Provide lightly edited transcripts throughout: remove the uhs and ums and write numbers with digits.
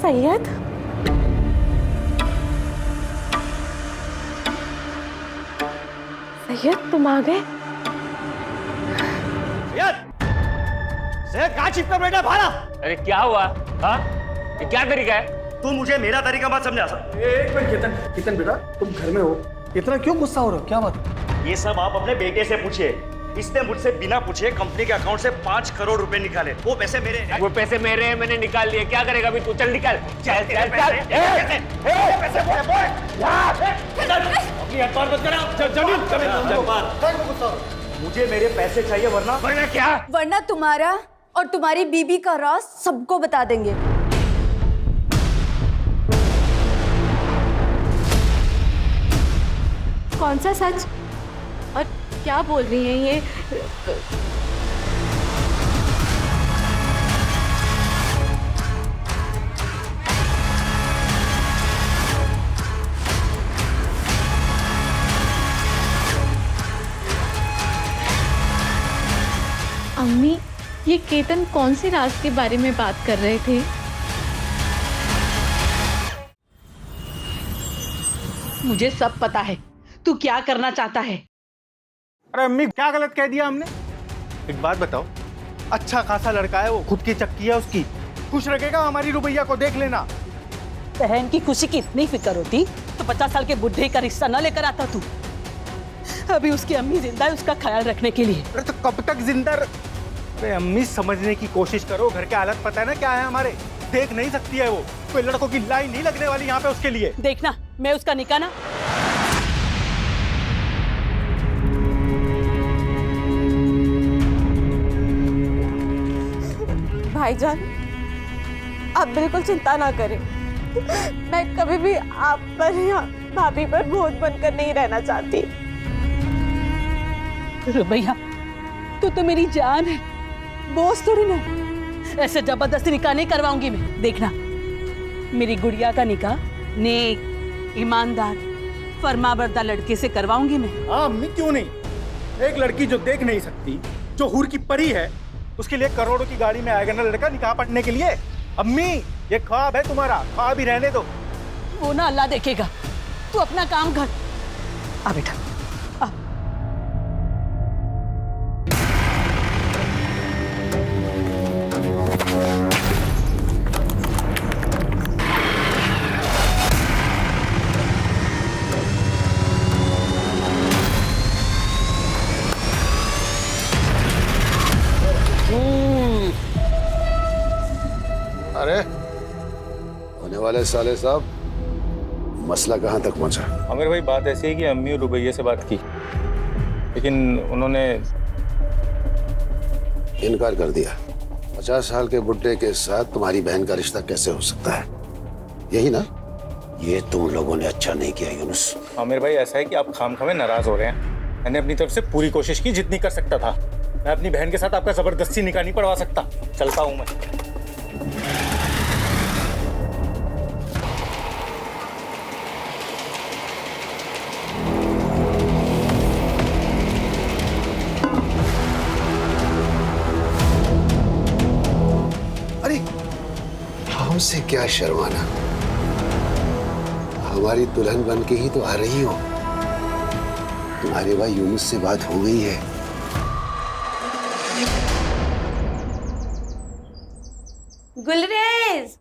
सैयद, सैयद तुम आ गए? सैयद कहाँ छिप कर बैठा भाला? अरे क्या हुआ? हाँ, ये क्या तरीका है? तू मुझे मेरा तरीका मत समझा सक। एक मिनट केतन बेटा, तुम घर में हो, इतना क्यों गुस्सा हो रहे हो? क्या बात? ये सब आप अपने बेटे से पूछिए। इसने मुझसे बिना पूछे कंपनी के अकाउंट से 5 करोड़ रुपए निकाले। वो पैसे मेरे हैं। वो पैसे मेरे हैं, मैंने निकाल लिए। क्या करेगा अभी तू? चल निकाल, चल चल चल। पैसे अपनी हथवार मत करा। जमीन मुझे मेरे पैसे चाहिए, वरना क्या? वरना तुम्हारा और तुम्हारी बीबी का राज सबको बता देंगे। कौन सा सच और क्या बोल रही हैं ये? अम्मी, ये केतन कौन सी राज के बारे में बात कर रहे थे? मुझे सब पता है तू क्या करना चाहता है। अरे अम्मी, क्या गलत कह दिया हमने? एक बात बताओ, अच्छा खासा लड़का है वो, खुद की चक्की है उसकी, खुश रखेगा हमारी रुबैया को, देख लेना। बहन की खुशी की इतनी फिक्र होती तो 50 साल के बुढ़े का रिश्ता न लेकर आता तू। अभी उसकी अम्मी जिंदा है उसका ख्याल रखने के लिए। अरे तो कब तक जिंदा अरे अम्मी, समझने की कोशिश करो, घर के हालत पता है ना क्या है हमारे, देख नहीं सकती है वो, कोई लड़कों की लाइन नहीं लगने वाली यहाँ पे उसके लिए। देखना मैं उसका निकाह ना। भाईजान, आप बिल्कुल चिंता ना करें। मैं कभी भी आप पर या भाभी पर बोझ बनकर नहीं रहना चाहती। रुबैया, तू तो मेरी जान है, बोझ थोड़ी ना। ऐसे जबरदस्ती निकाह नहीं करवाऊंगी मैं। देखना मेरी गुड़िया का निकाह नेक, ईमानदार, फरमाबरदार लड़के से करवाऊंगी मैं। हाँ अम्मी, क्यों नहीं? एक लड़की जो देख नहीं सकती, जो हूर की परी है, उसके लिए करोड़ों की गाड़ी में आएगा ना लड़का निकाह पढ़ने के लिए। अम्मी, ये ख्वाब है तुम्हारा, ख्वाब ही रहने दो। वो ना अल्लाह देखेगा, तू अपना काम कर। आ बेटा आ। अरे होने वाले साले साहब, मसला कहाँ तक पहुंचा? आमिर भाई, बात ऐसी है कि अम्मी और रुबैया से बात की, लेकिन उन्होंने इनकार कर दिया। 50 साल के बुड्ढे के साथ तुम्हारी बहन का रिश्ता कैसे हो सकता है? यही ना? ये तुम लोगों ने अच्छा नहीं किया यूनुस। आमिर भाई, ऐसा है कि आप खामखामे नाराज हो रहे हैं। मैंने अपनी तरफ से पूरी कोशिश की जितनी कर सकता था। मैं अपनी बहन के साथ आपका जबरदस्ती निकाह नहीं पढ़वा सकता। चलता हूं मैं। अरे हमसे क्या शर्माना, हमारी दुल्हन बन के ही तो आ रही हो। तुम्हारे भाई यूनुस से बात हो गई है। गुलरेज,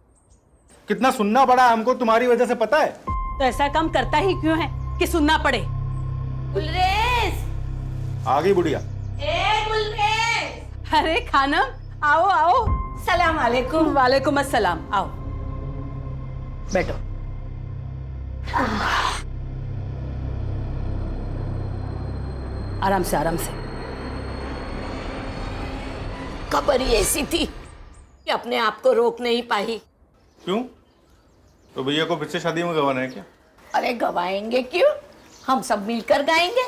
कितना सुनना पड़ा हमको तुम्हारी वजह से, पता है? तो ऐसा काम करता ही क्यों है कि सुनना पड़े? गुलरेज, आ गई बुढ़िया। ए गुलरेज। अरे खानम, आओ आओ। सलाम वालेकुम। वालेकुम अस्सलाम। आओ बैठो। आराम से आराम से। खबर ही ऐसी थी कि अपने आप को रोक नहीं पाई। क्यों? तो भैया को फिर से शादी में गवाना है क्या? अरे गवाएंगे क्यों, हम सब मिलकर गाएंगे।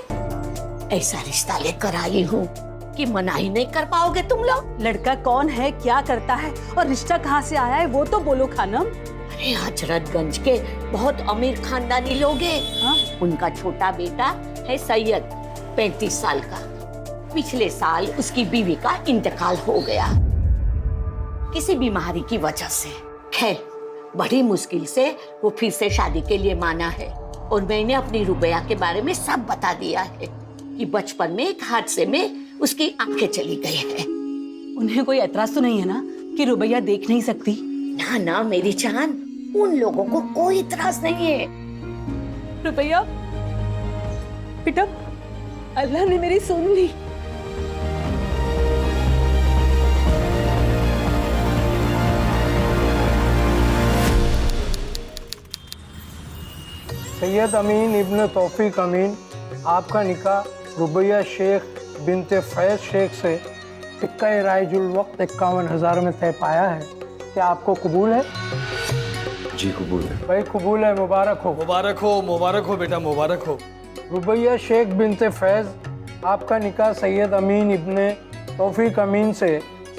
ऐसा रिश्ता लेकर आई हूँ कि मना ही नहीं कर पाओगे तुम लोग। लड़का कौन है, क्या करता है और रिश्ता कहाँ से आया है वो तो बोलो खानम। अरे हजरतगंज के बहुत अमीर खानदानी लोग हैं। हाँ? उनका छोटा बेटा है सैयद, 35 साल का। पिछले साल उसकी बीवी का इंतकाल हो गया किसी बीमारी की वजह से। खैर, बड़ी मुश्किल से वो फिर से शादी के लिए माना है और मैंने अपनी रुबैया के बारे में सब बता दिया है कि बचपन में एक हादसे में उसकी आंखें चली गई है। उन्हें कोई एतराज तो नहीं है ना कि रुबैया देख नहीं सकती? ना ना मेरी जान, उन लोगों को कोई इतराज नहीं है। रुबैया बेटा, अल्लाह ने मेरी सुन ली। सैयद अमीन इब्न तौफीक अमीन, आपका निकाह रुबैया शेख बिनते फैज शेख से सिक्का राइजुल वक्त 51,000 में तय पाया है। क्या आपको कबूल है? जी कबूल है। भाई कबूल है, मुबारक हो। मुबारक हो बेटा, मुबारक हो। रुबैया शेख बिनते फैज, आपका निकाह सैयद अमीन इब्न तौफीक अमीन से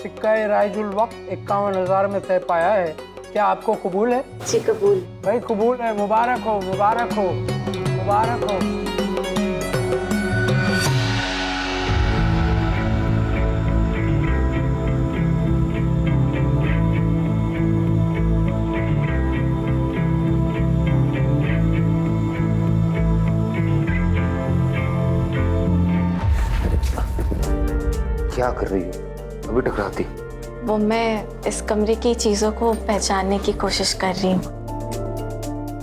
सिक्का राइजुल वक्त 51,000 में तय पाया है। क्या आपको कबूल है? जी कबूल। भाई कबूल है, मुबारक हो, मुबारक हो, मुबारक हो। क्या कर रही हो? अभी टकराती। वो मैं इस कमरे की चीजों को पहचानने की कोशिश कर रही हूँ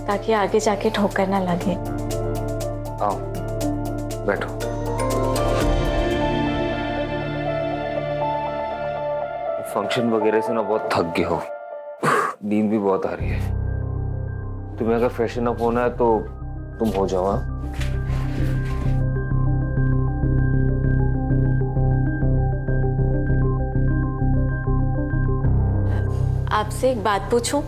ताकि आगे जाके ठोकर ना लगे। आओ बैठो। फंक्शन वगैरह से ना बहुत थक गए हो, नींद भी बहुत आ रही है। तुम्हें अगर फ्रेशन अप होना है तो तुम हो जाओ। हाँ? आपसे एक बात पूछूं?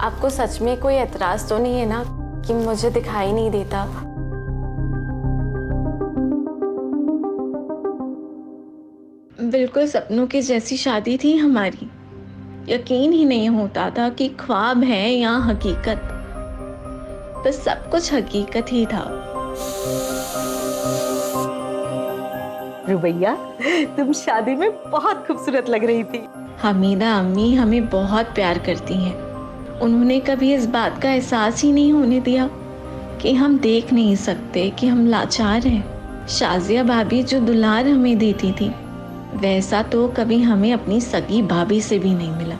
आपको सच में कोई एतराज तो नहीं है ना कि मुझे दिखाई नहीं देता? बिल्कुल सपनों की जैसी शादी थी हमारी। यकीन ही नहीं होता था कि ख्वाब है या हकीकत। बस सब कुछ हकीकत ही था। रुबैया, तुम शादी में बहुत खूबसूरत लग रही थी। हमीदा अम्मी हमें बहुत प्यार करती हैं। उन्होंने कभी इस बात का एहसास ही नहीं होने दिया कि हम देख नहीं सकते कि हम लाचार हैं। शाजिया भाभी जो दुलार हमें देती थी, वैसा तो कभी हमें अपनी सगी भाभी से भी नहीं मिला।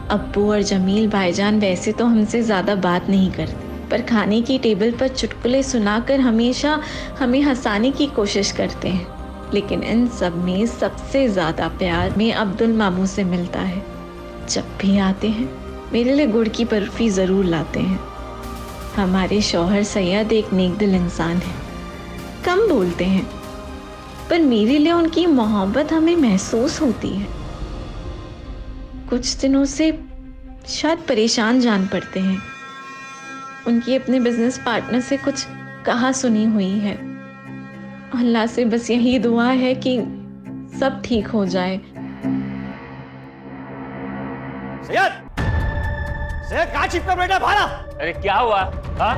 अब्बू और जमील भाईजान वैसे तो हमसे ज़्यादा बात नहीं करते, पर खाने की टेबल पर चुटकुले सुनाकर हमेशा हमें हंसाने की कोशिश करते हैं। लेकिन इन सब में सबसे ज़्यादा प्यार में अब्दुल मामू से मिलता है। जब भी आते हैं मेरे लिए गुड़ की बर्फी ज़रूर लाते हैं। हमारे शौहर सैयद एक नेकदिल इंसान है, कम बोलते हैं, पर मेरे लिए उनकी मोहब्बत हमें महसूस होती है। कुछ दिनों से शायद परेशान जान पड़ते हैं। उनकी अपने बिजनेस पार्टनर से कुछ कहा सुनी हुई है। अल्लाह से बस यही दुआ है कि सब ठीक हो जाए। सैयद, सैयद कहाँ छिपकर बैठा भाला? अरे क्या हुआ? हाँ,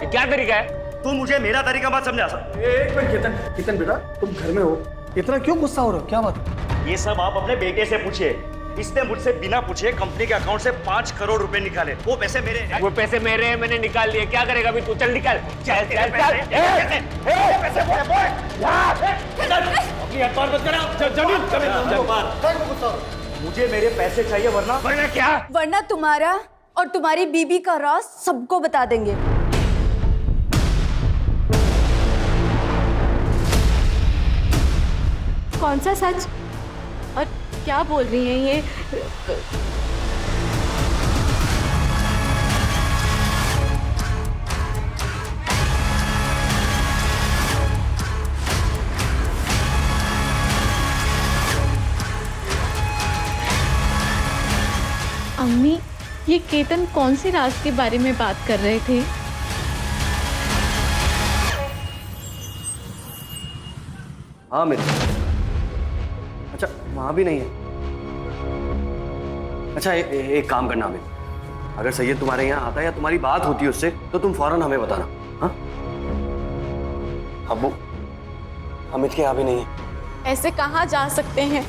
ये क्या तरीका है? तू मुझे मेरा तरीका मत समझा। एक मिनट केतन बेटा, तुम घर में हो, इतना क्यों गुस्सा हो रहे हो? क्या बात? ये सब आप अपने बेटे से पूछिए। इसने मुझसे बिना पूछे कंपनी के अकाउंट से 5 करोड़ रुपए निकाले। वो पैसे मेरे हैं। वो पैसे मेरे हैं, मैंने निकाल लिए। क्या करेगा अभी तू? चल निकल, चल चल चल। मुझे मेरे पैसे चाहिए, वरना क्या? वरना तुम्हारा और तुम्हारी बीबी का राज सबको बता देंगे। कौन सा सच और क्या बोल रही हैं ये? अम्मी, ये केतन कौन सी राज के बारे में बात कर रहे थे? हाँ मेरे। अच्छा वहाँ भी नहीं है। अच्छा एक काम करना अमित, अगर सैयद तुम्हारे यहाँ आता है या तुम्हारी बात होती है उससे तो तुम फौरन हमें बताना। हाँ अब्बू, अमित के यहाँ भी नहीं है। ऐसे कहाँ जा सकते हैं?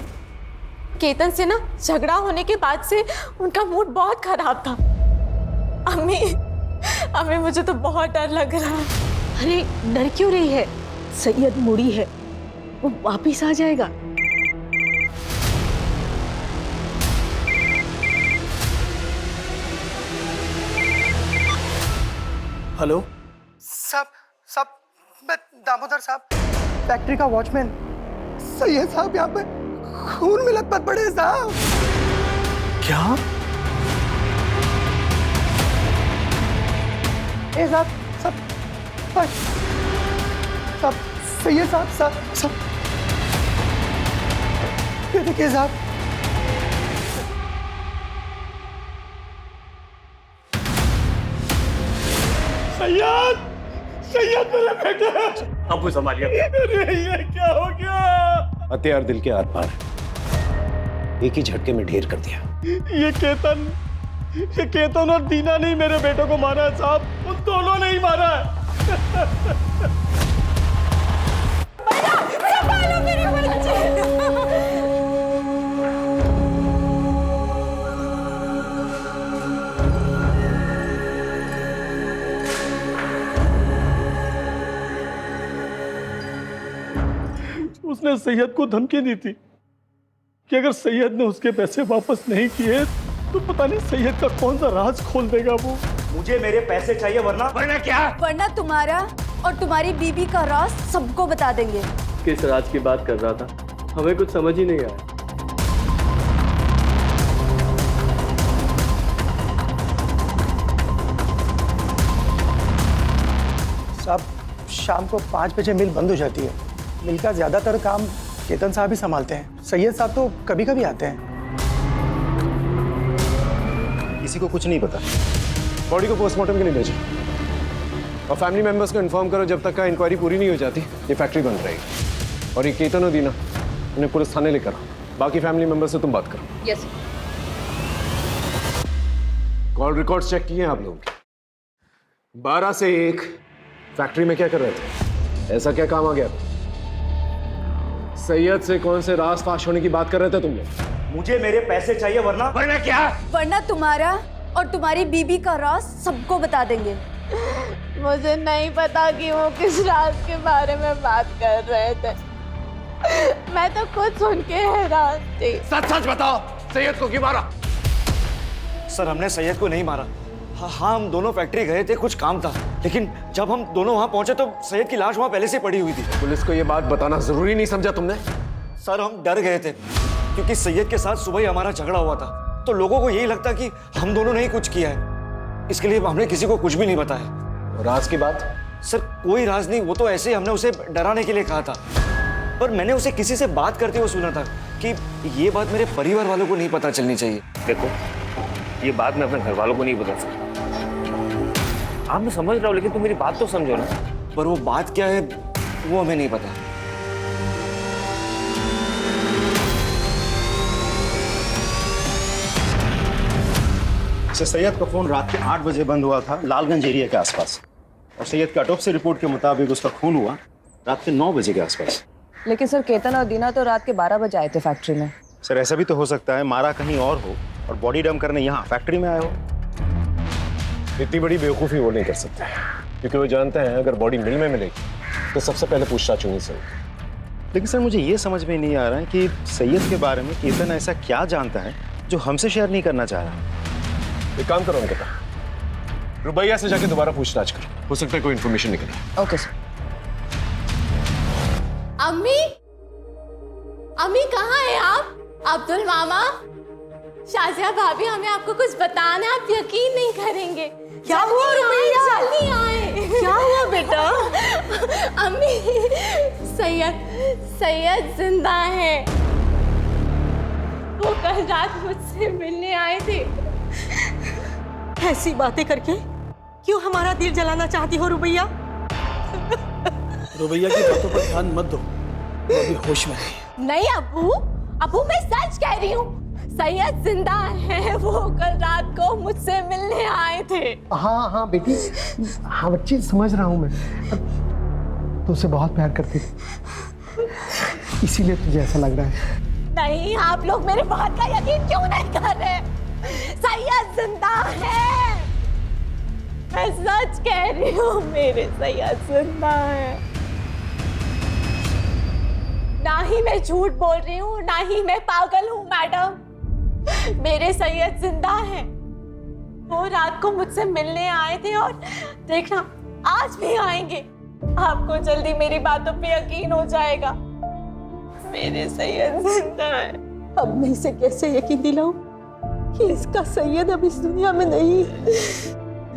केतन से ना झगड़ा होने के बाद से उनका मूड बहुत खराब था। अम्मी, अम्मी मुझे तो बहुत डर लग रहा है। अरे डर क्यों रही है? सैयद मुड़ी है, वो वापिस आ जाएगा। हेलो साहब मैं दामोदर साहब, फैक्ट्री का वॉचमैन। सैयद साहब यहाँ पे खून में लथपथ पड़े हैं साहब। क्या? ए साहब साहब सैयद साहब ये देखिए साहब। सैयद मेरे बेटे। अब संभालिए। अरे ये क्या हो गया? हथियार दिल के आर पार है, एक ही झटके में ढेर कर दिया। ये केतन और दीना नहीं मेरे बेटे को मारा है साहब, उन दोनों ने ही मारा है। उसने सैयद को धमकी दी थी कि अगर सैयद ने उसके पैसे वापस नहीं किए तो पता नहीं सैयद का कौन सा राज खोल देगा वो। मुझे मेरे पैसे चाहिए वरना क्या? वरना तुम्हारा और तुम्हारी बीबी का राज सबको बता देंगे। किस राज की बात कर रहा था? हमें कुछ समझ ही नहीं आया। साहब शाम को 5 बजे मिल बंद हो जाती है। मिल का ज्यादातर काम केतन साहब ही संभालते हैं। सैयद साहब तो कभी कभी आते हैं। किसी को कुछ नहीं पता। बॉडी को पोस्टमार्टम के लिए भेजो और फैमिली मेंबर्स को इन्फॉर्म करो, जब तक का इंक्वायरी पूरी नहीं हो जाती ये फैक्ट्री बंद रहेगी। और ये केतन और दीना उन्हें पुलिस थाने लेकर आओ। बाकी फैमिली मेंबर से तुम बात करो। यस। कॉल रिकॉर्ड्स चेक किए हैं आप लोगों के? 12 से 1 फैक्ट्री में क्या कर रहे थे? ऐसा क्या काम आ गया? सैयद से कौन से राज फाश होने की बात कर रहे थे तुम लोग? मुझे मेरे पैसे चाहिए वरना क्या? वरना तुम्हारा और तुम्हारी बीबी का राज सबको बता देंगे। मुझे नहीं पता कि वो किस राज के बारे में बात कर रहे थे। मैं तो खुद सुन के हैरान थी। सच बताओ, सैयद को क्यों मारा? सर हमने सैयद को नहीं मारा। हाँ हम दोनों फैक्ट्री गए थे, कुछ काम था, लेकिन जब हम दोनों वहां पहुंचे तो सैयद की लाश वहां पहले से पड़ी हुई थी। पुलिस को ये बात बताना जरूरी नहीं समझा तुमने? सर हम डर गए थे क्योंकि सैयद के साथ सुबह ही हमारा झगड़ा हुआ था, तो लोगों को यही लगता कि हम दोनों ने ही कुछ किया है, इसके लिए हमने किसी को कुछ भी नहीं बताया। राज की बात? सर कोई राज नहीं, वो तो ऐसे ही हमने उसे डराने के लिए कहा था, पर मैंने उसे किसी से बात करते हुए सुना था कि ये बात मेरे परिवार वालों को नहीं पता चलनी चाहिए। देखो, ये बात मैं अपने घर वालों को नहीं बता सकता। आप मैं समझ रहा हूँ, लेकिन तुम मेरी बात तो समझो ना। पर वो बात क्या है वो हमें नहीं पता। सैयद का फोन रात के 8 बजे बंद हुआ था लालगंज एरिया के आसपास, और सैयद के ऑटोप्सी रिपोर्ट के मुताबिक उसका खून हुआ रात के 9 बजे के आसपास। लेकिन सर केतन और दीना तो रात के 12 बजे आए थे फैक्ट्री में। सर ऐसा भी तो हो सकता है मारा कहीं और हो और बॉडी डंप करने यहाँ फैक्ट्री में आए हो। इतनी बड़ी बेवकूफ़ी वो नहीं कर सकते, क्योंकि वो जानते हैं अगर बॉडी मिल में मिलेगी तो सबसे पहले पूछताछ होनी से। लेकिन सर मुझे ये समझ में नहीं आ रहा है कि सैयद के बारे में केतन ऐसा क्या जानता है जो हमसे शेयर नहीं करना चाह रहा। एक काम करो अंकिता, रुबैया से जाके दोबारा पूछताछ करो, हो सकता है कोई इन्फॉर्मेशन निकले। Okay sir. अम्मी, अम्मी कहाँ है आप? अब्दुल मामा, शाजिया भाभी, हमें आपको कुछ बताना है, आप यकीन नहीं करेंगे। क्या हुआ रुबैया? जल्दी आए। क्या हुआ बेटा? अम्मी, सैयद जिंदा है। वो कल रात मुझसे मिलने आए थे। ऐसी बातें करके क्यों हमारा दिल जलाना चाहती हो रुबैया? रुबैया की बातों पर ध्यान मत दो, वो अभी होश में नहीं। नहीं अबू मैं सच कह रही हूँ, सैयद जिंदा है। वो कल रात को मुझसे मिलने आए थे। हाँ बेटी, हाँ बच्ची समझ रहा हूँ मैं। तुझसे बहुत प्यार करती थी, इसीलिए तुझे ऐसा लग रहा है। नहीं, आप लोग मेरी बात का यकीन क्यों नहीं कर रहे? सैयद जिंदा है। मैं सच कह रही हूँ, मेरे सैयद जिंदा है। ना ही मैं झूठ बोल रही हूँ, ना ही मैं पागल हूँ मैडम। मेरे सैयद जिंदा है। वो रात को मुझसे मिलने आए थे और देखना आज भी आएंगे। आपको जल्दी मेरी बातों पे यकीन हो जाएगा। मेरे सैयद जिंदा है। अब मैं इसे कैसे यकीन दिलाऊं कि इसका सैयद अब इस दुनिया में नहीं।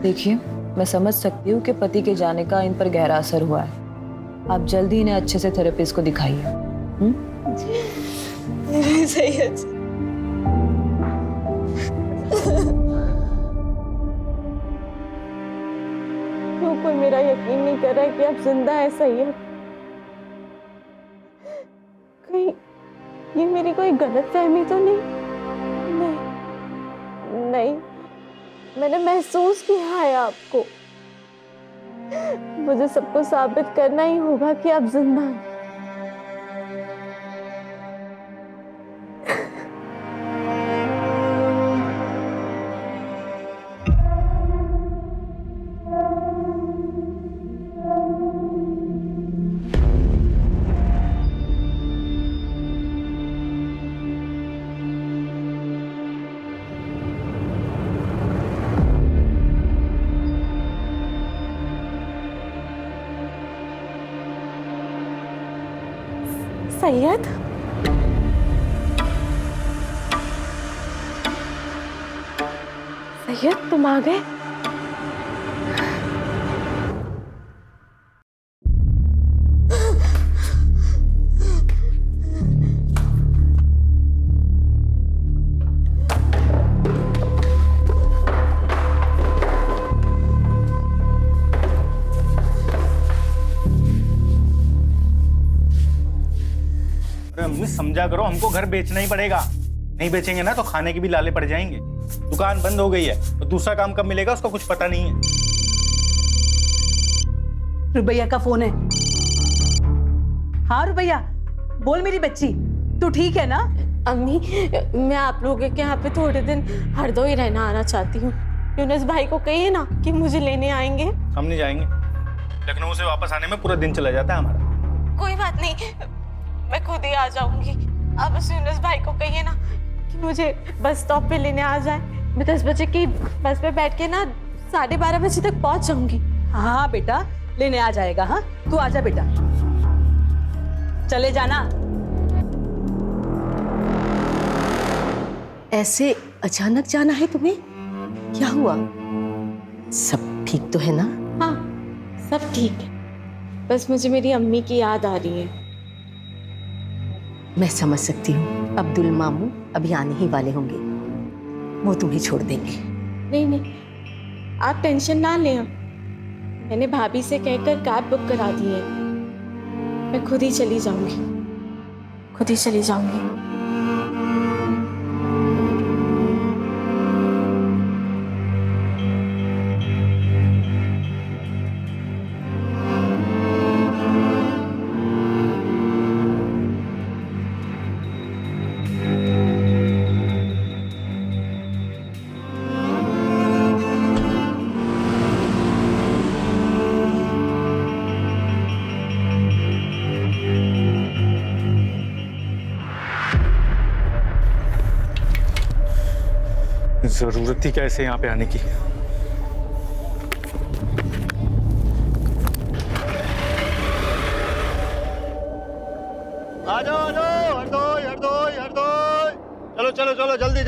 देखिए, मैं समझ सकती हूँ कि पति के जाने का इन पर गहरा असर हुआ है। आप जल्दी इन्हें अच्छे से थेरेपिस्ट को दिखाइए। मेरे सैयद, क्यों कोई मेरा यकीन नहीं कर रहा है कि आप जिंदा है सैयद? कहीं ये मेरी कोई गलतफहमी तो नहीं? नहीं, मैंने महसूस किया है आपको। मुझे सबको साबित करना ही होगा कि आप जिंदा हैं। सैयद, सैयद तुम आ गए? अम्मी समझा करो, हमको घर बेचना ही पड़ेगा। नहीं बेचेंगे ना तो खाने के भी लाले पड़ जाएंगे। दुकान बंद हो गई है तो दूसरा काम कब मिलेगा उसका कुछ पता नहीं है। रुबैया का फोन है। हाँ रुबैया, बोल मेरी बच्ची, तू ठीक है ना? अम्मी, मैं आप लोगों के यहाँ पे थोड़े दिन हरदोई रहना आना चाहती हूँ। यूनुस भाई को कहिए ना कि मुझे लेने आएंगे। हम नहीं जाएंगे, लखनऊ से वापस आने में पूरा दिन चला जाता है हमारा। कोई बात नहीं, मैं खुद ही आ जाऊंगी। आप उस यूनुस भाई को कहिए ना कि मुझे बस स्टॉप पे लेने आ जाए। मैं 10 बजे की बस पे बैठ के ना 12:30 बजे तक पहुंच जाऊंगी। हाँ बेटा, लेने आ जाएगा। हाँ तू आजा बेटा, चले जाना। ऐसे अचानक जाना है तुम्हें? क्या हुआ? सब ठीक तो है ना? हाँ, सब ठीक है। बस मुझे मेरी अम्मी की याद आ रही है। मैं समझ सकती हूँ, अब्दुल मामू अभी आने ही वाले होंगे, वो तुम्हें छोड़ देंगे। नहीं, आप टेंशन ना लें। मैंने भाभी से कहकर कैब बुक करा दी है। मैं खुद ही चली जाऊंगी। जरूरत थी क्या ऐसे यहाँ पे आने की? आ जाओ हरदोई, चलो जल्दी।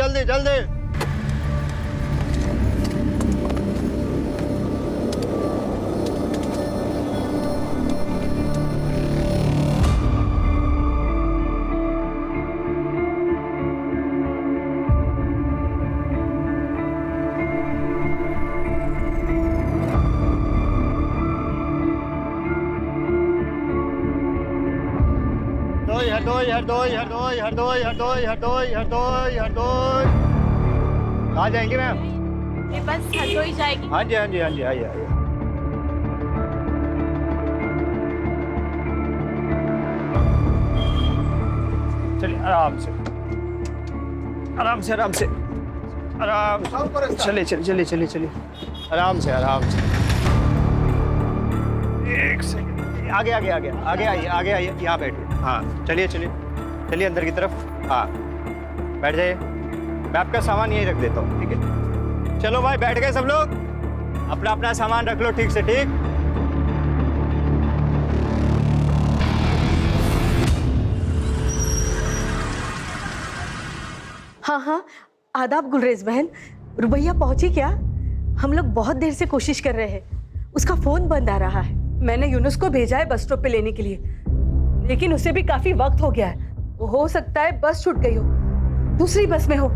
हरदोई। आ जाएंगे मैम? ये बस हरदोई जाएगी। हाँ जी, आइए। चलिए आराम से। आराम चलिए चलिए चलिए चलिए चलिए आराम से एक सेकंड आगे आगे आगे आगे आइए यहाँ बैठिए हाँ चलिए चलिए चलिए अंदर की तरफ हाँ बैठ जाइए मैं आपका सामान यहीं रख देता हूँ ठीक है चलो भाई बैठ गए सब लोग अपना अपना सामान रख लो ठीक से ठीक हाँ हाँ आदाब गुलरेज बहन, रुबैया पहुंची क्या? हम लोग बहुत देर से कोशिश कर रहे हैं, उसका फोन बंद आ रहा है। मैंने यूनुस को भेजा है बस स्टॉप पे लेने के लिए, लेकिन उसे भी काफी वक्त हो गया है। हो सकता है बस छूट गई हो, दूसरी बस में हो।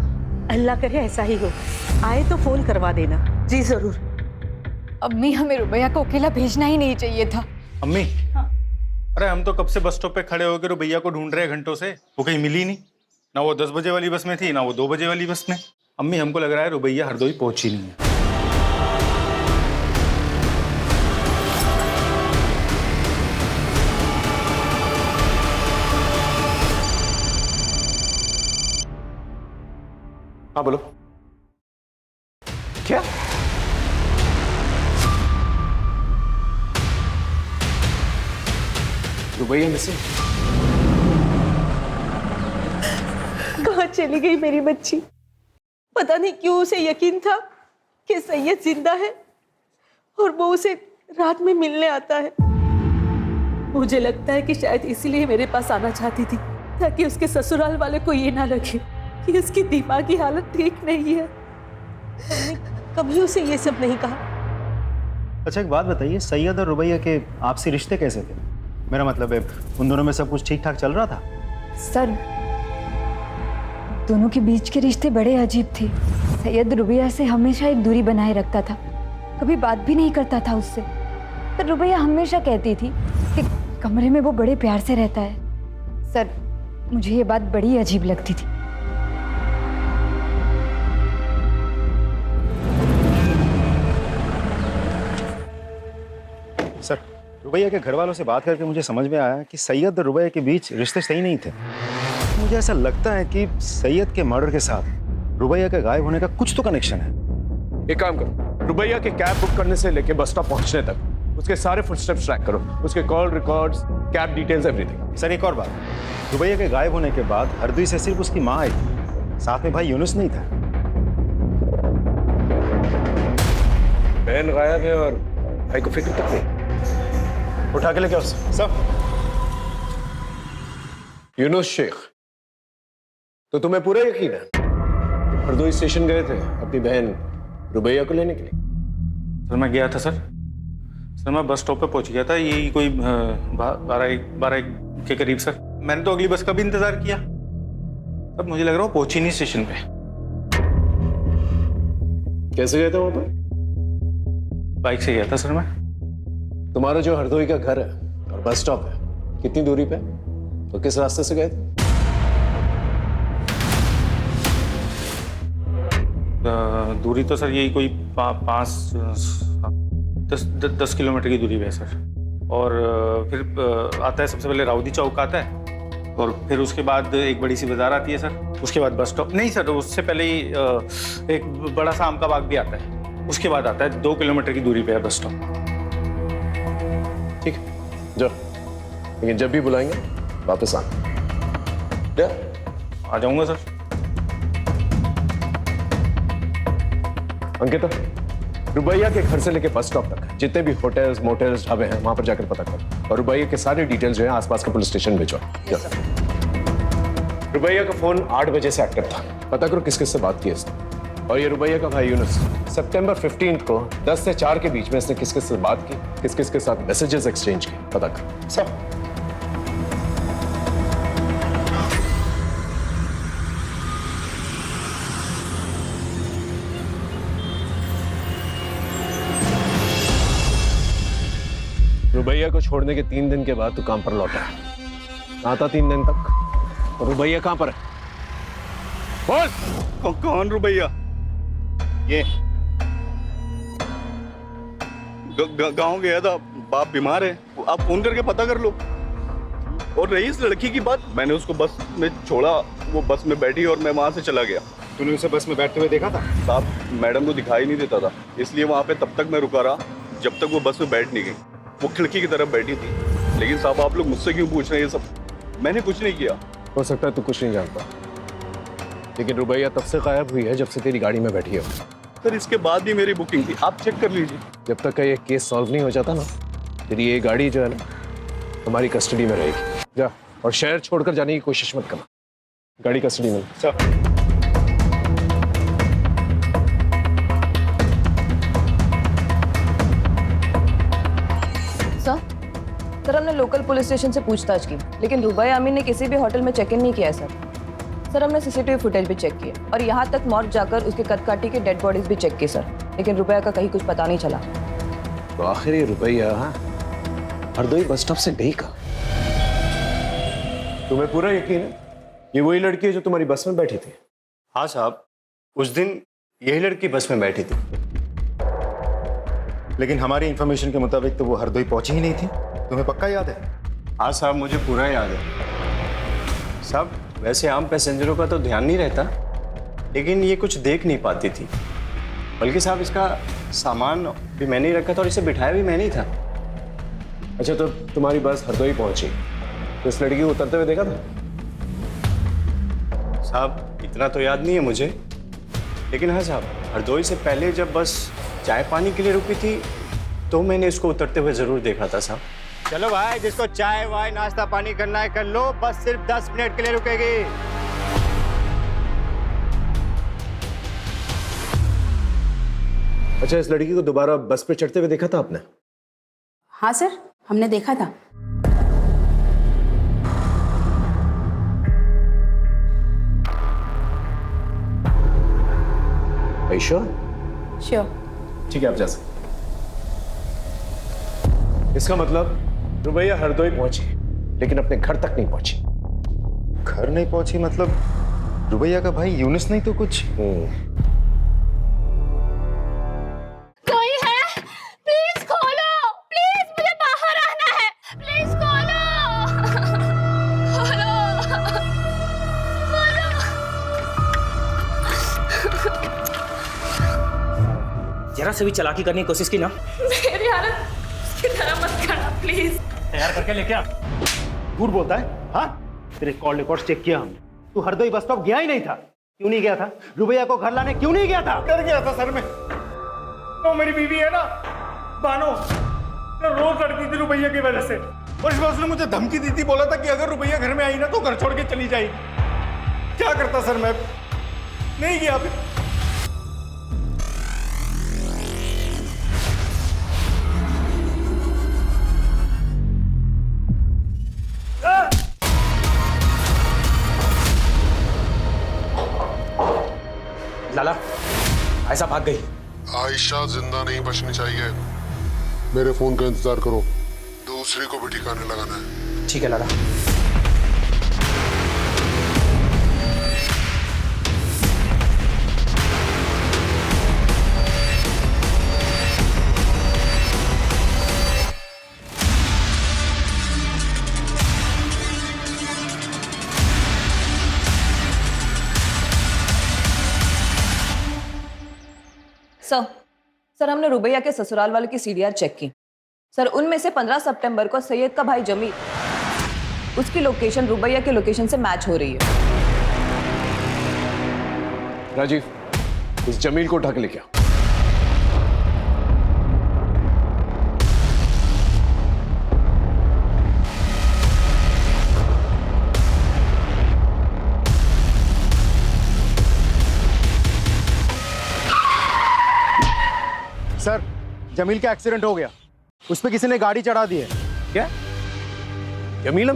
अल्लाह करे ऐसा ही हो, आए तो फोन करवा देना। जी जरूर। अम्मी हमें रुबैया को अकेला भेजना ही नहीं चाहिए था। अम्मी अरे हम तो कब से बस स्टॉप पे खड़े होकर रुबैया को ढूंढ रहे हैं घंटों से, वो कहीं मिली नहीं। ना वो 10 बजे वाली बस में थी ना वो 2 बजे वाली बस में। अम्मी हमको लग रहा है रुबैया हरदोई पहुंची नहीं है। हाँ बोलो क्या? रुबैया मिसिंग? कहाँ चली गई मेरी बच्ची? पता नहीं क्यों उसे यकीन था कि सैयद जिंदा है और वो उसे रात में मिलने आता है। मुझे लगता है कि शायद इसीलिए मेरे पास आना चाहती थी, ताकि उसके ससुराल वाले को ये ना लगे कि उसकी दिमागी हालत ठीक नहीं है। मैंने कभी उसे ये सब नहीं कहा। अच्छा एक बात बताइए, सैयद और रुबैया के आपसी रिश्ते कैसे थे? मेरा मतलब है उन दोनों में सब कुछ ठीक ठाक चल रहा था? सर दोनों के बीच के रिश्ते बड़े अजीब थे। सैयद रुबैया से हमेशा एक दूरी बनाए रखता था, कभी बात भी नहीं करता था उससे। पर रुबैया हमेशा कहती थी कि कमरे में वो बड़े प्यार से रहता है। सर मुझे ये बात बड़ी अजीब लगती थी। सर रुबैया के घर वालों से बात करके मुझे समझ में आया कि सैयद और रुबैया के बीच रिश्ते सही नहीं थे। मुझे ऐसा लगता है कि सैयद के मर्डर के साथ रुबैया के गायब होने का कुछ तो कनेक्शन है। एक काम करो, रुबैया की कैब बुक करने से लेके बस स्टॉप पहुंचने तक उसके सारे फुटस्टेप्स ट्रैक करो, उसके call records, cab details, everything. Sir एक और बात, रुबैया के गायब होने के बाद हरदोई से सिर्फ उसकी माँ आई थी, साथ में भाई यूनुस नहीं था। बहन गायब है और भाई को फिक्र तक नहीं। उठा के लेके आओ सब। यूनुस शेख, तो तुम्हें पूरा यकीन है हरदोई स्टेशन गए थे अपनी बहन रुबैया को लेने के लिए? सर मैं गया था सर मैं बस स्टॉप पे पहुंच गया था, यही कोई 12 के करीब सर। मैंने तो अगली बस का भी इंतजार किया, तब मुझे लग रहा है पहुंची नहीं स्टेशन पे। कैसे गए थे वहां पर? बाइक से गया था सर मैं। तुम्हारा जो हरदोई का घर है और बस स्टॉप है कितनी दूरी पे, तो किस रास्ते से गए थे? दूरी तो सर यही कोई 10 किलोमीटर की दूरी पे है सर। और फिर आता है सबसे पहले राउदी चौक आता है और फिर उसके बाद एक बड़ी सी बाजार आती है सर, उसके बाद बस स्टॉप। नहीं सर उससे पहले ही एक बड़ा सा आम का बाग भी आता है, उसके बाद आता है 2 किलोमीटर की दूरी पे है बस स्टॉप। ठीक है जाओ, लेकिन जब भी बुलाएंगे वापस आना। आ जाऊंगा सर। अंकिता, रुबैया के घर से लेके बस स्टॉप तक जितने भी होटल्स, मोटल्स, ढाबे हैं वहां पर जाकर पता करो और रुबैया के सारे डिटेल्स जो है आसपास के पुलिस स्टेशन भेजो। रुबैया का फोन 8 बजे से एक्टिव था, पता करो किस किस से बात की इसने। और ये रुबैया का भाई यूनुस सितंबर 15 को 10 से 4 के बीच में इसने किस किस से बात की, किस किस के साथ मैसेजेस एक्सचेंज किए, पता करो सब। रुबैया को छोड़ने के 3 दिन के बाद तू काम पर लौटा है, आता 3 दिन तक। और रुबैया कहां पर है? बोल। कौन रुबैया? ये गांव गया था, बाप बीमार है, आप फोन करके पता कर लो। और रही इस लड़की की बात, मैंने उसको बस में छोड़ा, वो बस में बैठी और मैं वहां से चला गया। तूने उसे बस में बैठते हुए देखा था? साहब मैडम को दिखाई नहीं देता था, इसलिए वहाँ पे तब तक मैं रुका रहा जब तक वो बस में बैठ नहीं गई। वो खिड़की की तरफ बैठी थी। लेकिन साहब आप लोग मुझसे क्यों पूछ रहे हैं ये सब? मैंने कुछ नहीं किया। हो सकता है तू कुछ नहीं जानता, लेकिन रुबैया तब से गायब हुई है जब से तेरी गाड़ी में बैठी है। सर इसके बाद भी मेरी बुकिंग थी, आप चेक कर लीजिए। जब तक का ये केस सॉल्व नहीं हो जाता ना, तेरी ये गाड़ी जो है ना हमारी कस्टडी में रहेगी। जा और शहर छोड़कर जाने की कोशिश मत करना। गाड़ी कस्टडी में। सर हमने लोकल पुलिस स्टेशन से पूछताछ की, लेकिन रुबैया अमीन ने किसी भी होटल में चेक इन नहीं किया है सर हमने सीसीटीवी फुटेज भी चेक किया और यहाँ तक मॉर्ग जाकर उसके कदकाठी के डेड बॉडीज भी चेक की सर, लेकिन रुबैया का कहीं कुछ पता नहीं चला। तो आखिर ये रुबैया हरदोई बस स्टॉप से गई कहाँ? तुम्हें पूरा यकीन है ये वही लड़की है जो तुम्हारी बस में बैठी थी? हाँ साहब, उस दिन यही लड़की बस में बैठी थी, लेकिन हमारी इंफॉर्मेशन के मुताबिक तो वो हरदोई पहुंची ही नहीं थी। तुम्हें पक्का याद है? हाँ साहब, मुझे पूरा याद है साहब। वैसे आम पैसेंजरों का तो ध्यान नहीं रहता, लेकिन ये कुछ देख नहीं पाती थी। बल्कि साहब इसका सामान भी मैंने ही रखा था और इसे बिठाया भी मैंने ही था। अच्छा, तो तुम्हारी बस हरदोई पहुंची तो इस लड़की को उतरते हुए देखा था? साहब इतना तो याद नहीं है मुझे, लेकिन हाँ साहब, हरदोई से पहले जब बस चाय पानी के लिए रुकी थी तो मैंने इसको उतरते हुए जरूर देखा था साहब। चलो भाई, जिसको चाय वाय नाश्ता पानी करना है कर लो, बस सिर्फ 10 मिनट के लिए रुकेगी। अच्छा, इस लड़की को दोबारा बस पे चढ़ते हुए देखा था आपने? हाँ सर, हमने देखा था। श्योर? श्योर। ठीक है, आप जा सकते। इसका मतलब रुबैया हरदोई पहुंची, लेकिन अपने घर तक नहीं पहुंची। घर नहीं पहुंची मतलब रुबैया का भाई यूनुस नहीं तो कुछ? कोई है? प्लीज खोलो, प्लीज मुझे बाहर आना है, प्लीज खोलो, खोलो, जरा से भी चालाकी करने की कोशिश की ना। मेरी हालत की तरह मत करना प्लीज। तैयार करके लेके आ। झूठ बोलता है? हाँ, तेरे कॉल रिकॉर्ड चेक किया हमने, तू हरदोई बस स्टॉप गया ही नहीं था। क्यों नहीं गया था? रुबैया को घर लाने क्यों नहीं गया था? कर गया था सर मैं। तो मेरी बीवी है ना बानो, तो रोज लड़ती थी रुबैया की वजह से, और इस बात ने मुझे धमकी दी थी, बोला था कि अगर रुबैया घर में आई ना तो घर छोड़ के चली जाएगी। क्या करता सर मैं? नहीं गया फिर। लाला, ऐसा भाग गई। आयशा जिंदा नहीं बचनी चाहिए। मेरे फोन का इंतजार करो, दूसरी को भी ठिकाने लगाना है। ठीक है लाला। सर हमने रुबैया के ससुराल वाले की सीडीआर चेक की सर, उनमें से 15 सितंबर को सैयद का भाई जमील, उसकी लोकेशन रुबैया के लोकेशन से मैच हो रही है। राजीव, इस जमील को उठा के लेके आओ। सर, जमील का एक्सीडेंट हो गया, उस पे किसी ने गाड़ी चढ़ा दी है। क्या? जमील?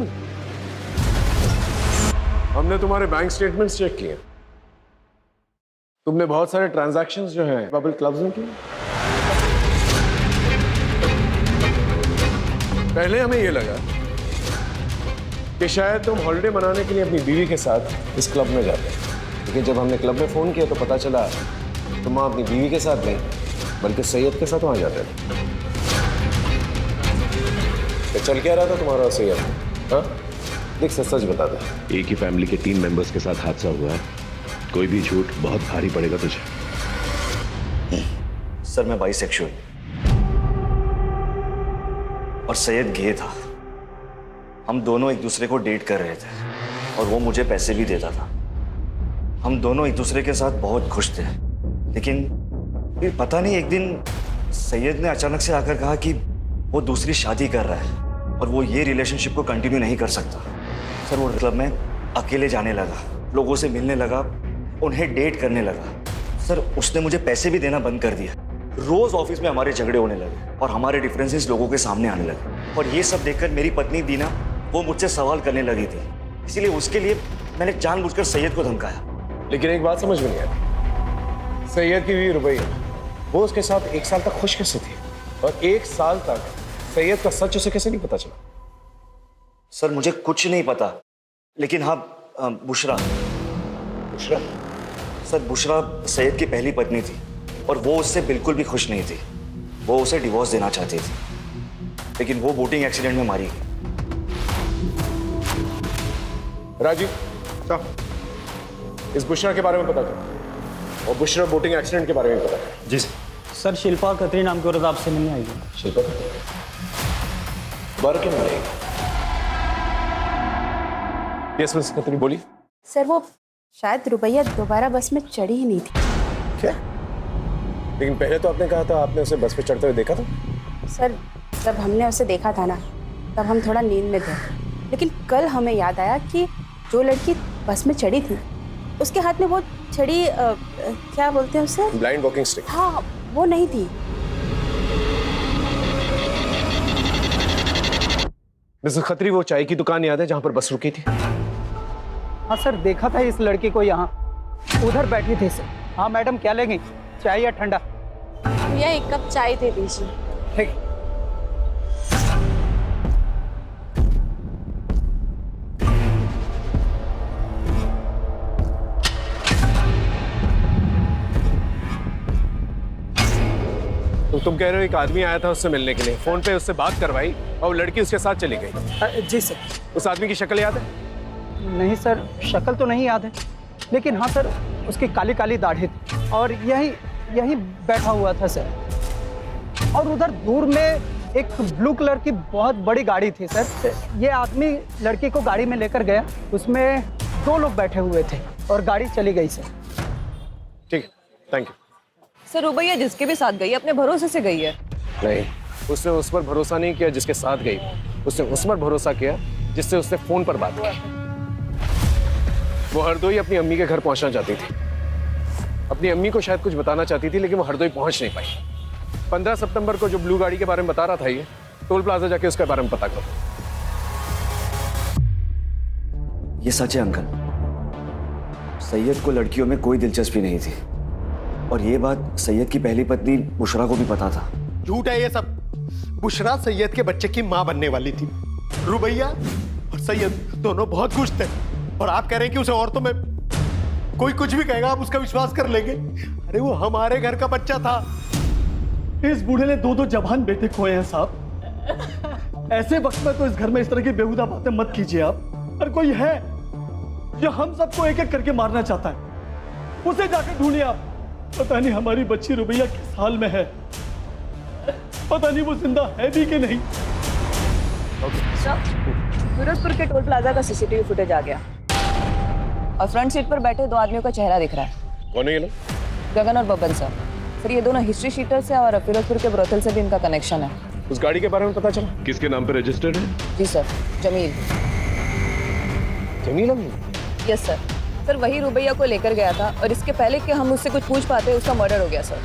हमने तुम्हारे बैंक स्टेटमेंट्स चेक किए, तुमने बहुत सारे ट्रांजैक्शंस जो हैं पब्लिक क्लब्स में किए। पहले हमें ये लगा कि शायद तुम हॉलिडे मनाने के लिए अपनी बीवी के साथ इस क्लब में जाते, लेकिन जब हमने क्लब में फोन किया तो पता चला तुम वहां अपनी बीवी के साथ नहीं बल्कि सैयद के साथ वहां जाते थे। तो चल क्या रहा था तुम्हारा सैयद? हाँ, देख सच सच बता दे। एक ही फैमिली के 3 मेंबर्स के साथ हादसा हुआ है कोई भी झूठ बहुत भारी पड़ेगा तुझे। सर मैं बाइसेक्सुअल और सैयद गे था। हम दोनों एक दूसरे को डेट कर रहे थे और वो मुझे पैसे भी देता था। हम दोनों एक दूसरे के साथ बहुत खुश थे, लेकिन फिर पता नहीं एक दिन सैयद ने अचानक से आकर कहा कि वो दूसरी शादी कर रहा है और वो ये रिलेशनशिप को कंटिन्यू नहीं कर सकता। सर वो क्लब में अकेले जाने लगा, लोगों से मिलने लगा, उन्हें डेट करने लगा। सर उसने मुझे पैसे भी देना बंद कर दिया। रोज ऑफिस में हमारे झगड़े होने लगे और हमारे डिफरेंसेस लोगों के सामने आने लगे। और ये सब देखकर मेरी पत्नी दीना वो मुझसे सवाल करने लगी थी, इसीलिए उसके लिए मैंने जानबूझकर सैयद को धमकाया। लेकिन एक बात समझ में नहीं आई, सैयद की बीवी रुबैया, वो उसके साथ 1 साल तक खुश कैसे थी और 1 साल तक सैयद का सच उसे कैसे नहीं पता चला? सर मुझे कुछ नहीं पता, लेकिन हाँ बुशरा सर, बुशरा सैयद की पहली पत्नी थी और वो उससे बिल्कुल भी खुश नहीं थी। वो उसे डिवोर्स देना चाहती थी, लेकिन वो बोटिंग एक्सीडेंट में मारी गई। राजीव साहब, इस बुशरा के बारे में पता करो और बुशरा बोटिंग एक्सीडेंट के बारे में पता करो। जी सर। शिल्पा खत्री नाम की औरत आपसे मिलने आई है। शिल्पा खत्री बार क्यों मिलेगी? यस मिस खत्री बोली। सर वो शायद रुबैया दोबारा बस में चढ़ी ही नहीं थी। क्या? लेकिन पहले तो आपने कहा था आपने उसे बस पे चढ़ते हुए देखा था। सर जब हमने उसे देखा था ना, तब हम थोड़ा नींद में थे, लेकिन कल हमें याद आया कि जो लड़की बस में चढ़ी थी उसके हाथ में वो छड़ी क्या बोलते हैं उसे? Blind walking stick. हाँ वो नहीं थी। मिसेस खत्री, वो चाय की दुकान याद है जहां पर बस रुकी थी? हाँ सर, देखा था इस लड़की को यहाँ, उधर बैठी थी सर। हाँ मैडम, क्या लेंगी, चाय या ठंडा? भैया 1 कप चाय दे दीजिए। ठीक। तो तुम कह रहे हो एक आदमी आया था उससे मिलने के लिए, फोन पे उससे बात करवाई और वो लड़की उसके साथ चली गई? जी सर। उस आदमी की शक्ल याद है? नहीं सर, शक्ल तो नहीं याद है, लेकिन हाँ सर उसकी काली काली दाढ़ी थी और यही बैठा हुआ था सर। और उधर दूर में एक ब्लू कलर की बहुत बड़ी गाड़ी थी सर। ये आदमी लड़की को गाड़ी में लेकर गया, उसमें 2 लोग बैठे हुए थे और गाड़ी चली गई सर। ठीक है, थैंक यू। सर रुबैया जिसके भी साथ गई है अपने भरोसे से गई है। नहीं, उसने उस पर भरोसा नहीं किया जिसके साथ गई, उसने उस पर भरोसा किया जिससे उसने फोन पर बात की। वो हरदोई अपनी अम्मी के घर पहुंचना चाहती थी, अपनी अम्मी को शायद कुछ बताना चाहती थी, लेकिन वो हरदोई पहुंच नहीं पाई। 15 सितंबर को जो ब्लू गाड़ी के बारे में बता रहा था ये, टोल प्लाजा जाके उसके बारे में पता करो। ये सच है अंकल, सैयद को लड़कियों में कोई दिलचस्पी नहीं थी और ये बात सैयद की पहली पत्नी बुशरा को भी पता था। झूठ है ये सब। बुशरा सैयद के बच्चे की मां बनने वाली थी। रुबैया और सैयद दोनों बहुत खुश थे और आप कह रहे हैं कि उसे औरतों में कोई कुछ भी कहेगा आप उसका विश्वास कर लेंगे? अरे वो हमारे घर का बच्चा था। इस बूढ़े ने 2 जवान बेटे खोए हैं साहब। ऐसे वक्त में तो इस घर में इस तरह की बेहुदा बातें मत कीजिए आप। और कोई है जो हम सबको एक एक करके मारना चाहता है, उसे जाकर ढूंढिए आप। पता नहीं हमारी बच्ची रुबैया किस हाल में है, पता नहीं वो जिंदा है भी कि नहीं। सूरजपुर के टोल प्लाजा का सीसीटीवी फुटेज आ गया और फ्रंट सीट पर बैठे 2 आदमियों का चेहरा दिख रहा है। कौन है ये लोग? गगन और बबन सर। सर ये दोनों हिस्ट्री शीटर्स हैं और फिरोजपुर के ब्रोथल से भी इनका कनेक्शन है। उस गाड़ी के बारे में पता चला? किसके नाम पे रजिस्टर्ड है? जी sir, Jameel. Jameel Ameen? Yes sir. Sir वही रुबैया को लेकर गया था और इसके पहले कि हम उससे कुछ पूछ पाते उसका मर्डर हो गया सर।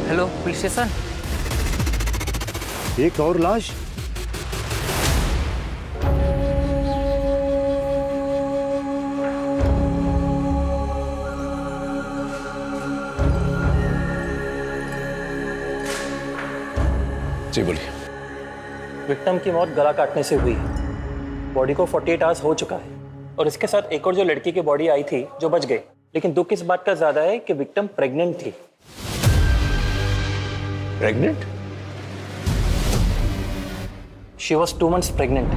Hello police station. एक और लाश। जी बोलिए। विक्टिम की मौत गला काटने से हुई है। बॉडी को 48 आवर्स हो चुका है और इसके साथ एक और जो लड़की की बॉडी आई थी जो बच गई, लेकिन दुख इस बात का ज्यादा है कि विक्टिम प्रेग्नेंट थी। Pregnant? She was 2 months pregnant.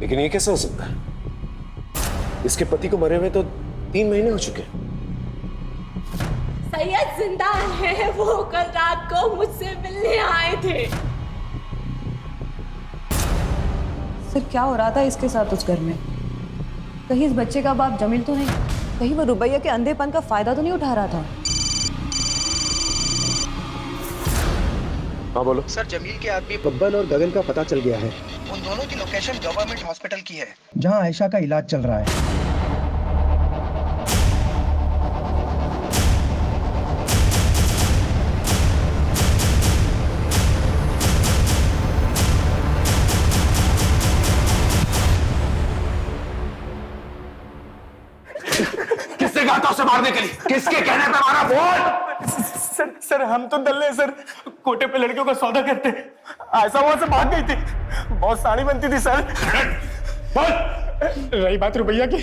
लेकिन ये कैसे हो सकता है? इसके पति को मरे हुए तो 3 महीने हो चुके हैं। सैयद जिंदा है, वो कल रात को मुझसे मिलने आए थे। सर क्या हो रहा था इसके साथ उस घर में? कहीं इस बच्चे का बाप जमील तो नहीं? कहीं वो रुबैया के अंधेपन का फायदा तो नहीं उठा रहा था? हाँ बोलो। सर जमील के आदमी बब्बन और गगन का पता चल गया है। उन दोनों की लोकेशन गवर्नमेंट हॉस्पिटल की है, जहां आयशा का इलाज चल रहा है। किसने कहा था उसे मारने के लिए? किसके कहने पे मारा? बोल। सर हम तो दल्ले सर, कोटे पे लड़कियों का सौदा करते। ऐसा वहां से भाग गई थी, बहुत साड़ी बनती थी सर। बोल। रही बात रुबैया की,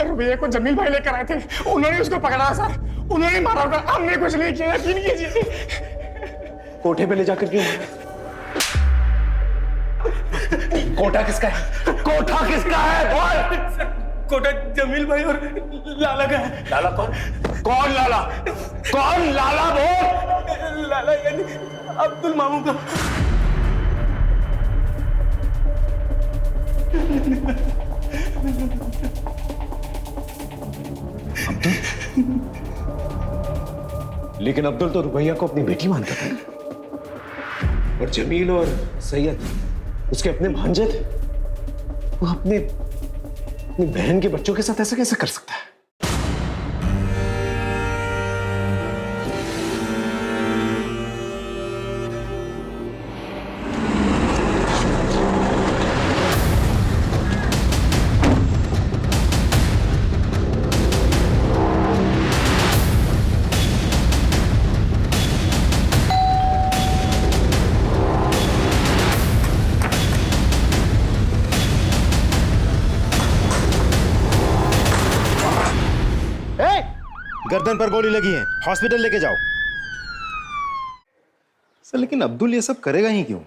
रुबैया को जमील भाई लेकर आए थे, उन्होंने उसको पकड़ा सर, उन्होंने मारा होगा, हमने कुछ नहीं किया, यकीन कीजिए। कोठे पे ले जाकर क्यों मारा? कोटा किसका है? कोठा किसका है? बोल। कोटा जमील भाई और लाला का है। लाला कौन? कौन लाला? कौन लाला? बोल। लाला यानी अब्दुल मामू का। अब्दुल? लेकिन अब्दुल तो रुबैया को अपनी बेटी मानता था, और जमील और सैयद उसके अपने भांजे थे। वो अपनी बहन के बच्चों के साथ ऐसा कैसे कर सकता है? गर्दन पर गोली लगी है, हॉस्पिटल लेके जाओ। सर लेकिन अब्दुल ये सब करेगा ही क्यों?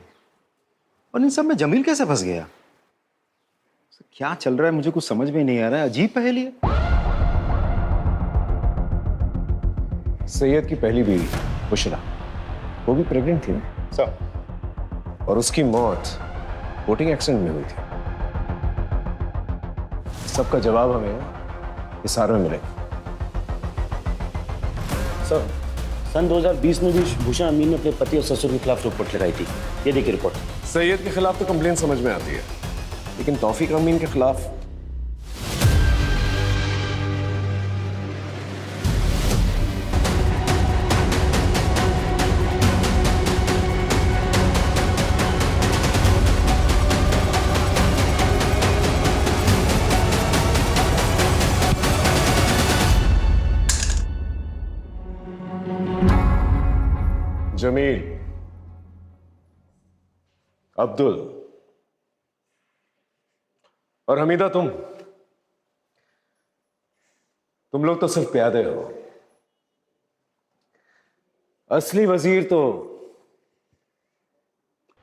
और इन सब में जमील कैसे फंस गया? सर, क्या चल रहा है मुझे कुछ समझ में नहीं आ रहा है, अजीब पहेली है। सैयद की पहली बीवी बुशरा, वो भी प्रेग्नेंट थी ना सर, और उसकी मौत बोटिंग एक्सीडेंट में हुई थी। सबका जवाब हमें इस हार में मिलेगा। सर सन 2020 में भी भूषण अमीन ने अपने पति और ससुर के खिलाफ रिपोर्ट लगाई थी। ये देखिए रिपोर्ट। सैयद के खिलाफ तो कंप्लेन समझ में आती है, लेकिन तौफीक अमीन के खिलाफ जमील, अब्दुल और हमीदा, तुम लोग तो सिर्फ प्यादे हो। असली वजीर तो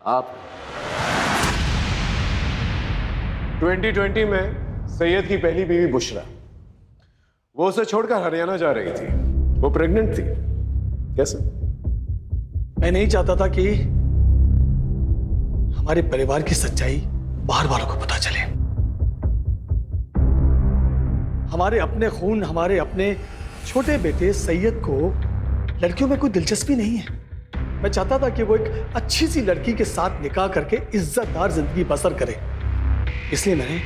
आप। 2020 में सैयद की पहली बीवी बुशरा, वो उसे छोड़कर हरियाणा जा रही थी। वो प्रेग्नेंट थी। कैसे? मैं नहीं चाहता था कि हमारे परिवार की सच्चाई बाहर वालों को पता चले। हमारे अपने खून, हमारे अपने छोटे बेटे सैयद को लड़कियों में कोई दिलचस्पी नहीं है। मैं चाहता था कि वो एक अच्छी सी लड़की के साथ निकाह करके इज्जतदार जिंदगी बसर करे, इसलिए मैंने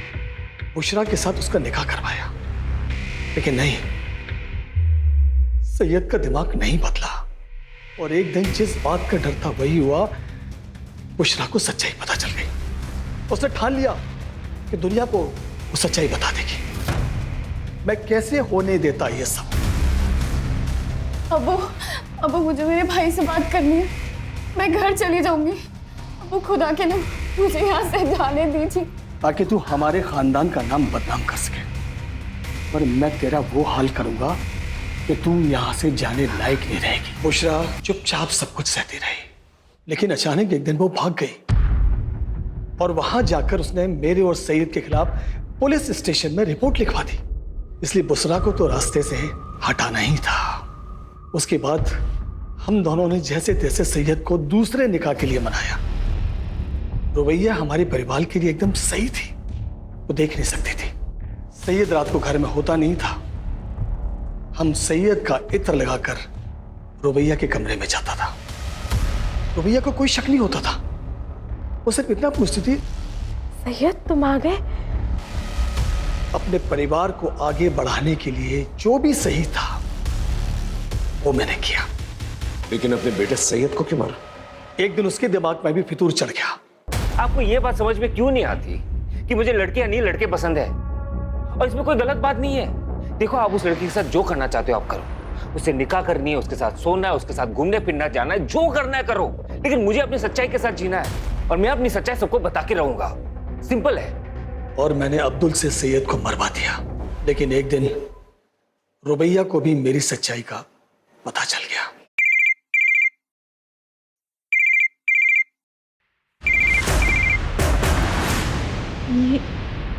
बुशरा के साथ उसका निकाह करवाया। लेकिन नहीं, सैयद का दिमाग नहीं बदला, और एक दिन जिस बात का डर था वही हुआ। बुशरा को सच्चाई पता चल गई। उसने ठान लिया कि दुनिया को वो सच्चाई बता देगी। मैं कैसे होने देता ये सब? अबू मुझे मेरे भाई से बात करनी है, मैं घर चली जाऊंगी। अबू खुदा के नाम मुझे यहाँ से जाने दीजिए, ताकि तू हमारे खानदान का नाम बदनाम कर सके। पर मैं तेरा वो हाल करूंगा कि तू यहाँ से जाने लायक नहीं रहेगी। बुशरा चुपचाप सब कुछ सहती रही, लेकिन अचानक एक दिन वो भाग गई और वहां जाकर उसने मेरे और सईद के खिलाफ पुलिस स्टेशन में रिपोर्ट लिखवा दी। इसलिए बुसरा को तो रास्ते से हटाना ही था। उसके बाद हम दोनों ने जैसे तैसे सैयद को दूसरे निकाह के लिए मनाया। रुबैया हमारे परिवार के लिए एकदम सही थी, वो देख नहीं सकती थी। सैयद रात को घर में होता नहीं था। हम सैयद का इत्र लगाकर रुबैया के कमरे में जाता था। रुबैया को कोई शक नहीं होता था, वो सिर्फ इतना पूछती थी, सैयद तुम आ गए? अपने परिवार को आगे बढ़ाने के लिए जो भी सही था वो मैंने किया। लेकिन अपने बेटे सैयद को क्यों मारा? एक दिन उसके दिमाग में भी फितूर चढ़ गया। आपको ये बात समझ में क्यों नहीं आती कि मुझे लड़कियां नहीं लड़के पसंद है, और इसमें कोई गलत बात नहीं है। देखो, आप उस लड़की के साथ जो करना चाहते हो आप करो, उससे निकाह करनी है, उसके साथ सोना है, उसके साथ घूमने फिरना जाना है, जो करना है करो, लेकिन मुझे अपनी सच्चाई के साथ जीना है और मैं अपनी सच्चाई सबको बता के रहूंगा। सिंपल है। और मैंने अब्दुल से सैयद को मरवा दिया, लेकिन एक दिन रुबैया को भी मेरी सच्चाई का पता चल गया।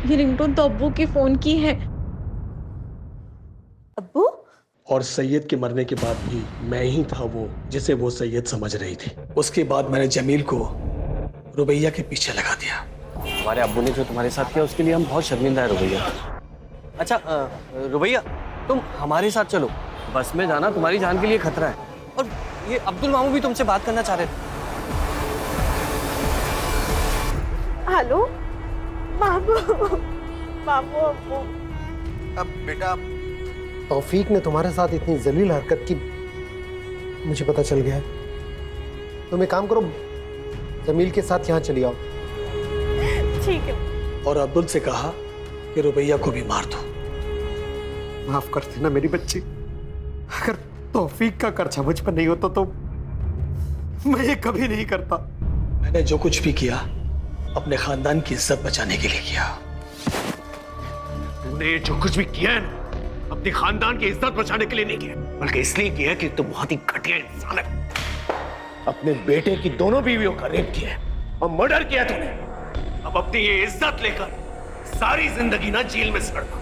ये रिंगटोन तो अब्बू के फोन की है। अब्बू? और सैयद के मरने के बाद भी मैं ही था वो जिसे वो सैयद समझ रही थी। उसके बाद मैंने जमील को रुबैया के पीछे लगा दिया। हमारे अब्बू ने जो तुम्हारे साथ किया उसके लिए हम बहुत शर्मिंदा है रुबैया। अच्छा रुबैया, तुम हमारे साथ चलो, बस में जाना तुम्हारी जान के लिए खतरा है। और ये अब्दुल मामू भी तुमसे बात करना चाह रहे थे। हेलो बाबू, बाबू अब्बू। अब बेटा, तौफीक ने तुम्हारे साथ इतनी जलील हरकत की मुझे पता चल गया है। तुम एक काम करो, जमील के साथ यहाँ चली आओ। ठीक है। और अब्दुल से कहा कि रुबैया को भी मार दो। माफ कर देना मेरी बच्ची, अगर तौफीक का कर्जा मुझ पर नहीं होता तो मैं ये कभी नहीं करता। मैंने जो कुछ भी किया अपने खानदान की इज्जत बचाने के लिए किया। तूने जो कुछ भी किया है ना, अपने खानदान की इज्जत बचाने के लिए नहीं किया, बल्कि इसलिए किया कि तू बहुत ही घटिया इंसान है। अपने बेटे की दोनों बीवियों का रेप किया है और मर्डर किया तूने। अब अपनी ये इज्जत लेकर सारी जिंदगी ना जेल में सड़ना।